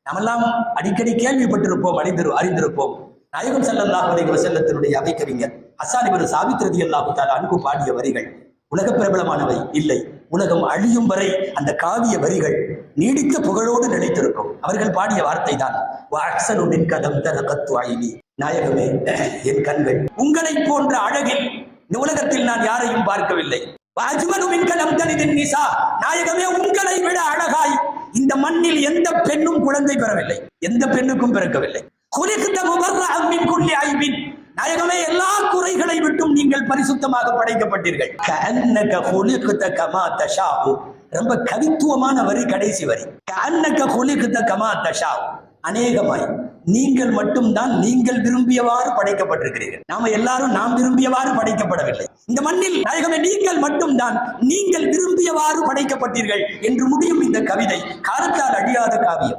நாமெல்லாம் அடிக்கடி கேள்விப்பட்டிருப்போம், அறிந்திருப்போம். நாயகம் ஸல்லல்லாஹு அலைஹி வஸல்லத்தினுடைய அவைக்கவிஞர் ஹஸ்ஸான் இப்னு சாபித் ரலியல்லாஹு தஆலா அன்ஹு பாடிய வரிகள் உலக பிரபலமானவை இல்லை. உலகம் அழியும் வரை அந்த காவிய வரிகள் நீடித்த புகழோடு நிலைத்திருக்கும். அவர்கள் பாடிய வார்த்தை தான் வஅஹ்ஸனு மின்க லம் தரகத்து ஐனி. நாயகமே, என் கண்கள் உங்களை போன்ற அழகில் இந்த உலகத்தில் நான் யாரையும் பார்க்கவில்லை. வஅஜ்மலு மின்க லம் தலிதின் நிசா. நாயகமே, உங்களை விட அழகாய் இந்த மண்ணில் எந்த பெண்ணும் குழந்தை பெறவில்லை, எந்த பெண்ணுக்கும் பிறக்கவில்லை. குலிக்த முபர்ரஅன் மின் குல்லி ஐபின். நாயகமே, எல்லா குறைகளை விட்டும் நீங்கள் பரிசுத்தமாக படைக்கப்பட்டீர்கள். கஅன்னக குலிக்த கமா தஷாஉ. ரொம்ப கவித்துவமான வரி, கடைசி வரி. கஅன்னக குலிக்த கமா தஷாஉ. அநேகமாய் நீங்கள் மட்டும்தான் நீங்கள் விரும்பியவாறு படைக்கப்பட்டிருக்கிறீர்கள். நாம எல்லாரும் நாம் விரும்பியவாறு படைக்கப்படவில்லை. இந்த மண்ணில் நாயகமே, நீங்கள் மட்டும்தான் நீங்கள் விரும்பியவாறு படைக்கப்பட்டீர்கள் என்று முடியும் இந்த கவிதை. காலத்தால் அழியாத காவியம்.